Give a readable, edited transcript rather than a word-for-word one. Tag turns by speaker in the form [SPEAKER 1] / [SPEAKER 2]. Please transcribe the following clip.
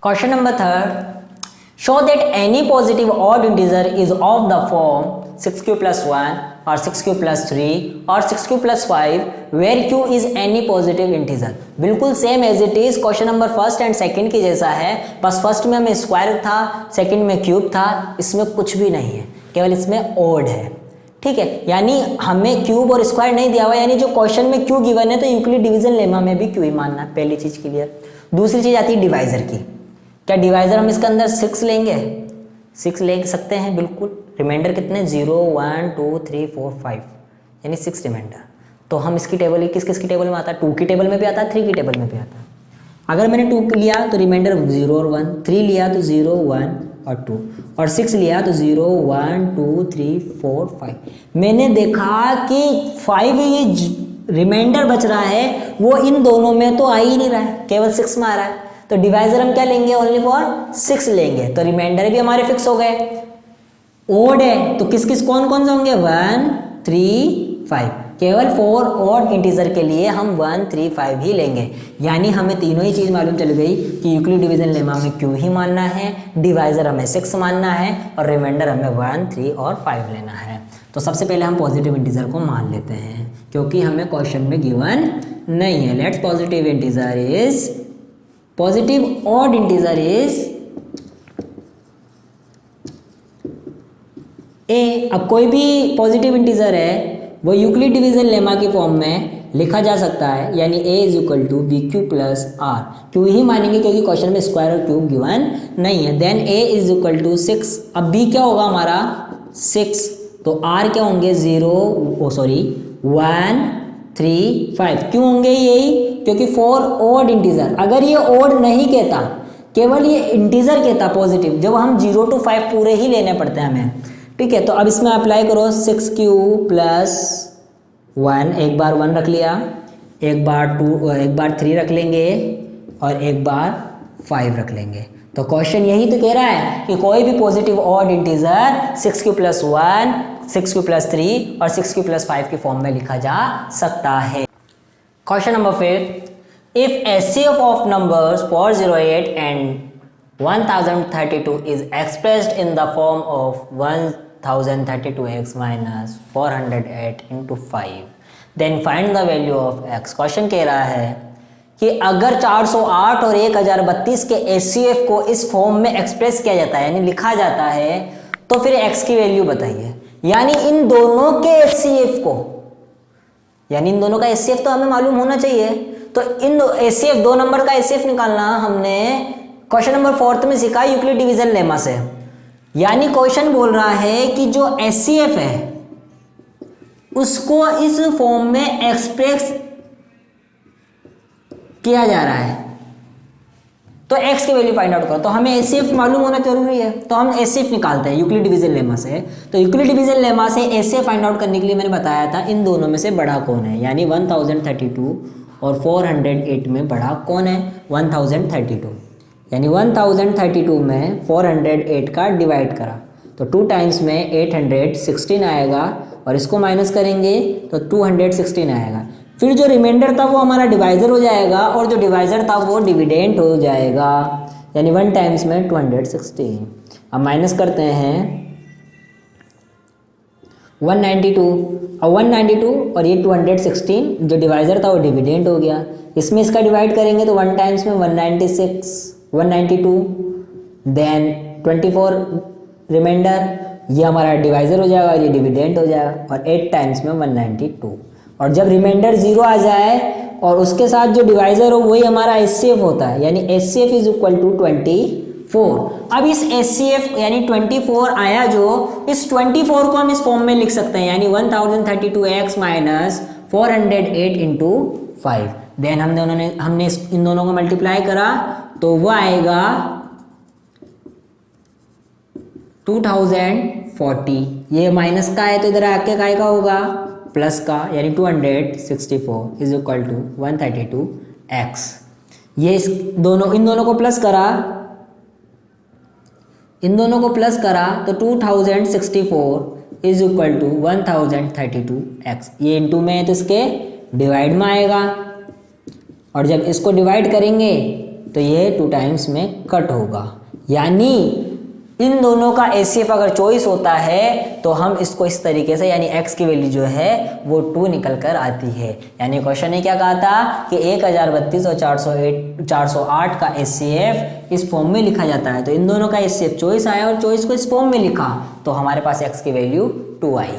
[SPEAKER 1] Question number 3, show that any positive odd integer is of the form 6q plus 1 और 6q plus 3 और 6q plus 5 where q is any positive integer। बिल्कुल same as it is question number first and second की जैसा है, बस first में हमें square था, सेकंड में क्यूब था, इसमें कुछ भी नहीं है, केवल इसमें ओड है। ठीक है, यानी हमें क्यूब और स्क्वायर नहीं दिया हुआ, यानी जो क्वेश्चन में क्यू गिवन है तो यूक्लिड डिवीजन लेमा में भी क्यू ही मानना है, पहली चीज क्लियर। दूसरी चीज आती है डिवाइजर की। क्या डिवाइजर हम इसके अंदर 6 लेंगे? 6 ले सकते हैं बिल्कुल। रिमाइंडर कितने? 0 1 2 3 4 5 यानी 6 रिमाइंडर। तो हम इसकी टेबल किस किस की टेबल में आता है? 2 की टेबल में भी आता है, 3 की टेबल में भी आता है। अगर मैंने 2 लिया तो रिमाइंडर 0 और 1, 3 लिया तो 0 1 और 2 और 6 लिया तो 0 1 2 3 4 5। मैंने देखा कि 5 ये रिमाइंडर बच रहा है, वो इन दोनों में तो आ ही नहीं रहा है, केवल 6 में आ रहा है। तो डिवाइजर हम क्या लेंगे? ओनली फॉर 6 लेंगे। तो रिमाइंडर भी हमारे फिक्स हो गए। ओड है तो किस किस कौन कौन से होंगे? 1 3 5। केवल 4 ऑड इंटीजर के लिए हम 1 3 5 ही लेंगे। यानी हमें तीनों ही चीज मालूम चल गई कि यूक्लिड डिवीजन लेमा में क्यू ही मानना है, डिवाइजर हमें 6 मानना है और रिमाइंडर हमें 1 3 और 5 लेना है। तो सबसे पहले हम पॉजिटिव इंटीजर को मान लेते हैं क्योंकि हमें क्वेश्चन में गिवन नहीं है। Let's positive integer is positive odd integer is a. अब कोई भी पॉजिटिव इंटीजर है वो यूक्लिड डिवीजन लेमा की फॉर्म में लिखा जा सकता है, यानी a is equal to b q plus r. Q ही मानेंगे क्योंकि क्वेश्चन में स्क्वायर और क्यूब गिवन नहीं है। Then a is equal to 6। अब b क्या होगा हमारा? 6। तो r क्या होंगे? 1 3 5। क्यों होंगे यही? क्योंकि 4 ऑड इंटीजर। अगर ये ऑड नहीं कहता, केवल ये इंटीजर कहता पॉजिटिव, जब हम 0 to 5 पूरे ही लेने पड़ते हैं हमें। ठीक है, तो अब इसमें अप्लाई करो 6q प्लस 1, एक बार 1 रख लिया, एक बार 2, एक बार 3 रख लेंगे और एक बार 5 रख लेंगे। तो क्वेश्चन यही तो कह रहा है कि कोई भी positive odd integer 6q plus 1 6q plus 3 और 6q प्लस 5 की फॉर्म में लिखा जा सकता है। Question number 5, if HCF of numbers 408 and 1032 is expressed in the form of 1032x minus 408 into 5 then find the value of x। Question कह रहा है कि अगर 408 और 1032 के HCF को इस फॉर्म में एक्सप्रेस किया जाता है, यानी लिखा जाता है, तो फिर x की वैल्यू बताइए। यानी इन दोनों के HCF को, यानी इन दोनों का HCF तो हमें मालूम होना चाहिए। तो इन HCF 2 नंबर का HCF निकालना हमने क्वेश्चन नंबर 4 में सीखा यूक्लिड डिवीजन लेमा से। यानी क्वेश्चन बोल रहा है कि जो HCF है उसको इस फॉर्म में एक्सप्रेस किया जा रहा है, तो x की वैल्यू फाइंड आउट करो। तो हमें HCF मालूम होना जरूरी है, तो हम HCF निकालते हैं यूक्लिड डिवीजन लेमा से। तो यूक्लिड डिवीजन लेमा से HCF फाइंड आउट करने के लिए मैंने बताया था इन दोनों में से बड़ा कौन है, यानी 1032 और 408 में बड़ा कौन है? 1032। यानी 1032 में 408 का डिवाइड करा तो 2 टाइम्स में 816 आएगा और इसको माइनस करेंगे तो 216 आएगा। फिर जो रिमाइंडर था वो हमारा डिवाइजर हो जाएगा और जो डिवाइजर था वो डिविडेंट हो जाएगा, यानी 1 टाइम्स में 216। अब माइनस करते हैं 192। अब 192 और ये 216 जो डिवाइजर था वो डिविडेंट हो गया। इसमें इसका डिवाइड करेंगे तो 1 टाइम्स में 196 192 देन 24 रिमाइंडर, ये हमारा डिवाइजर हो जाएगा और ये डिविडेंट हो जाएगा, और 8 टाइम्स में 192। और जब रिमाइंडर 0 आ जाए और उसके साथ जो डिवाइजर हो वही हमारा HCF होता है, यानी HCF इज इक्वल टू 24। अब इस HCF यानी 24 आया जो, इस 24 को हम इस फॉर्म में लिख सकते हैं, यानी 1032x माइनस 408 इंटू 5। देन हमने इन दोनों को मल्टीप्लाई करा तो वो आएगा 2040। ये माइनस का है तो इधर आके काय का होगा? प्लस का, यानी 264 इज इक्वल टू 132x। ये इन दोनों को प्लस करा, तो 2064 इज इक्वल टू 1032x। ये इंटू में है तो इसके डिवाइड में आएगा, और जब इसको डिवाइड करेंगे तो ये 2 टाइम्स में कट होगा, यानी इन दोनों का एचसीएफ अगर चॉइस होता है तो हम इसको इस तरीके से, यानी x की वैल्यू जो है वो 2 निकल कर आती है। यानी क्वेश्चन ने क्या कहा था कि 1032 और 408 का एचसीएफ इस फॉर्म में लिखा जाता है। तो इन दोनों का एचसीएफ चॉइस आया और चॉइस को इस फॉर्म में लिखा तो हमारे पास x की वैल्यू 2 आई।